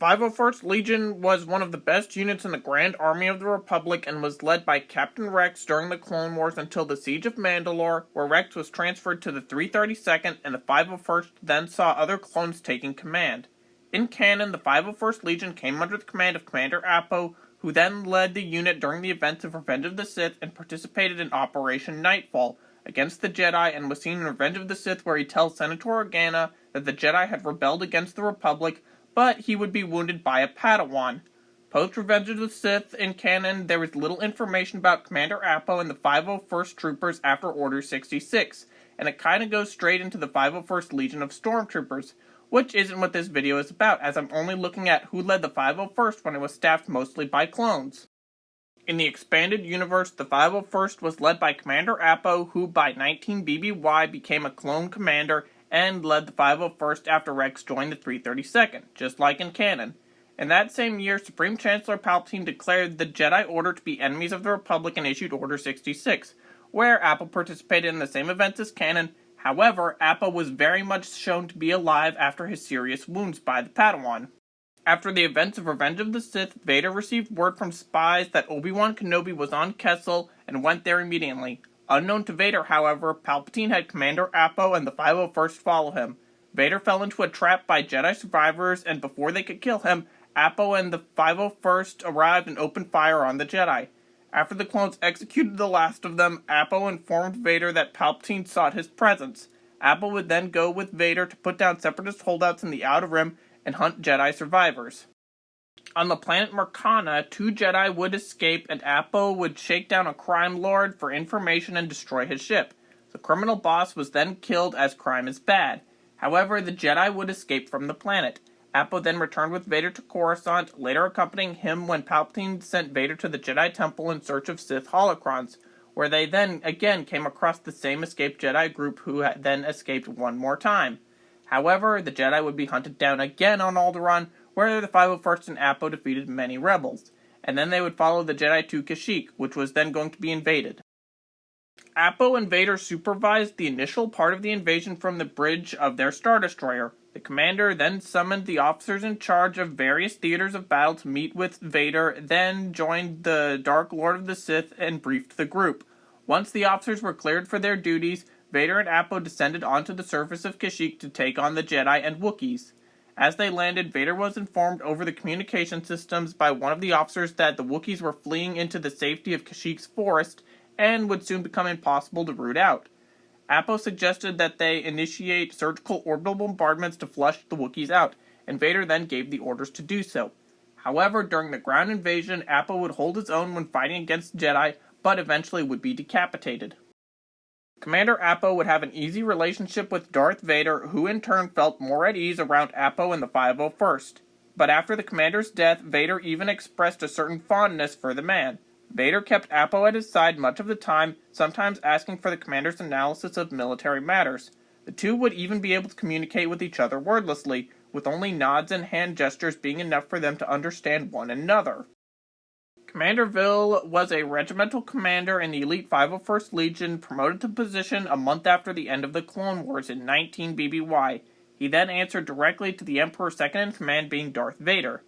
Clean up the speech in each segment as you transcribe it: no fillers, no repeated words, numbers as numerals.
501st Legion was one of the best units in the Grand Army of the Republic and was led by Captain Rex during the Clone Wars until the Siege of Mandalore, where Rex was transferred to the 332nd and the 501st then saw other clones taking command. In canon, the 501st Legion came under the command of Commander Appo, who then led the unit during the events of Revenge of the Sith and participated in Operation Nightfall against the Jedi, and was seen in Revenge of the Sith where he tells Senator Organa that the Jedi had rebelled against the Republic, but he would be wounded by a Padawan. Post-Revenge of the Sith in canon, there was little information about Commander Appo and the 501st Troopers after Order 66, and it kinda goes straight into the 501st Legion of Stormtroopers, which isn't what this video is about, as I'm only looking at who led the 501st when it was staffed mostly by clones. In the expanded universe, the 501st was led by Commander Appo, who by 19 BBY became a clone commander and led the 501st after Rex joined the 332nd, just like in canon. In that same year, Supreme Chancellor Palpatine declared the Jedi Order to be enemies of the Republic and issued Order 66, where Appo participated in the same events as canon. However, Appo was very much shown to be alive after his serious wounds by the Padawan. After the events of Revenge of the Sith, Vader received word from spies that Obi-Wan Kenobi was on Kessel and went there immediately. Unknown to Vader, however, Palpatine had Commander Appo and the 501st follow him. Vader fell into a trap by Jedi survivors, and before they could kill him, Appo and the 501st arrived and opened fire on the Jedi. After the clones executed the last of them, Appo informed Vader that Palpatine sought his presence. Appo would then go with Vader to put down Separatist holdouts in the Outer Rim and hunt Jedi survivors. On the planet Mercana, 2 Jedi would escape, and Appo would shake down a crime lord for information and destroy his ship. The criminal boss was then killed, as crime is bad. However, the Jedi would escape from the planet. Appo then returned with Vader to Coruscant, later accompanying him when Palpatine sent Vader to the Jedi Temple in search of Sith holocrons, where they then again came across the same escaped Jedi group who had then escaped one more time. However, the Jedi would be hunted down again on Alderaan, where the 501st and Appo defeated many rebels, and then they would follow the Jedi to Kashyyyk, which was then going to be invaded. Appo and Vader supervised the initial part of the invasion from the bridge of their Star Destroyer. The commander then summoned the officers in charge of various theaters of battle to meet with Vader, then joined the Dark Lord of the Sith and briefed the group. Once the officers were cleared for their duties, Vader and Appo descended onto the surface of Kashyyyk to take on the Jedi and Wookiees. As they landed, Vader was informed over the communication systems by one of the officers that the Wookiees were fleeing into the safety of Kashyyyk's forest and would soon become impossible to root out. Appo suggested that they initiate surgical orbital bombardments to flush the Wookiees out, and Vader then gave the orders to do so. However, during the ground invasion, Appo would hold his own when fighting against Jedi, but eventually would be decapitated. Commander Appo would have an easy relationship with Darth Vader, who in turn felt more at ease around Appo and the 501st. But after the commander's death, Vader even expressed a certain fondness for the man. Vader kept Appo at his side much of the time, sometimes asking for the commander's analysis of military matters. The two would even be able to communicate with each other wordlessly, with only nods and hand gestures being enough for them to understand one another. Commander Vil was a regimental commander in the elite 501st Legion, promoted to position a month after the end of the Clone Wars in 19 BBY. He then answered directly to the Emperor's second-in-command, being Darth Vader.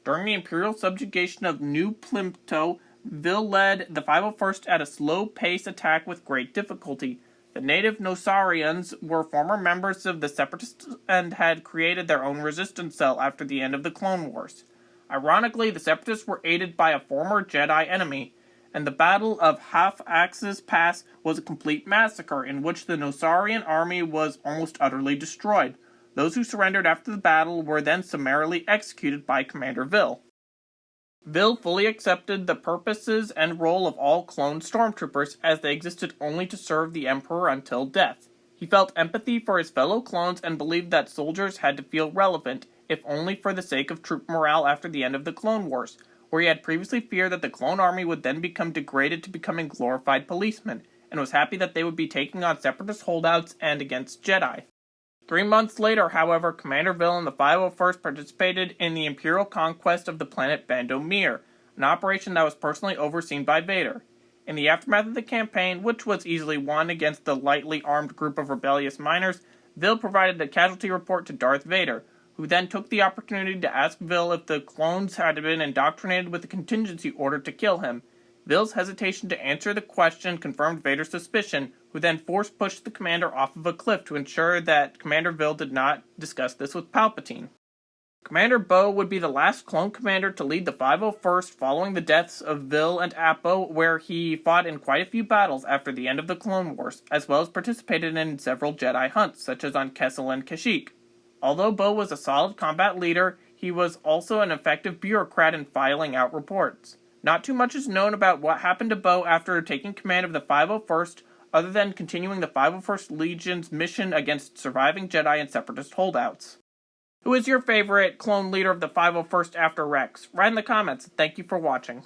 During the Imperial subjugation of New Plimto, Vil led the 501st at a slow-paced attack with great difficulty. The native Nosarians were former members of the Separatists and had created their own resistance cell after the end of the Clone Wars. Ironically, the Separatists were aided by a former Jedi enemy, and the Battle of Half-Axis Pass was a complete massacre in which the Nosarian army was almost utterly destroyed. Those who surrendered after the battle were then summarily executed by Commander Vil. Vil fully accepted the purposes and role of all clone stormtroopers, as they existed only to serve the Emperor until death. He felt empathy for his fellow clones and believed that soldiers had to feel relevant, if only for the sake of troop morale after the end of the Clone Wars, where he had previously feared that the clone army would then become degraded to becoming glorified policemen, and was happy that they would be taking on Separatist holdouts and against Jedi. 3 months later, however, Commander Vil and the 501st participated in the Imperial conquest of the planet Bandomir, an operation that was personally overseen by Vader. In the aftermath of the campaign, which was easily won against the lightly armed group of rebellious miners, Vil provided a casualty report to Darth Vader, who then took the opportunity to ask Vil if the clones had been indoctrinated with a contingency order to kill him. Vil's hesitation to answer the question confirmed Vader's suspicion, who then force-pushed the commander off of a cliff to ensure that Commander Vil did not discuss this with Palpatine. Commander Bo would be the last clone commander to lead the 501st following the deaths of Vill and Appo, where he fought in quite a few battles after the end of the Clone Wars, as well as participated in several Jedi hunts, such as on Kessel and Kashyyyk. Although Bo was a solid combat leader, he was also an effective bureaucrat in filing out reports. Not too much is known about what happened to Bo after taking command of the 501st, other than continuing the 501st Legion's mission against surviving Jedi and Separatist holdouts. Who is your favorite clone leader of the 501st after Rex? Write in the comments. Thank you for watching.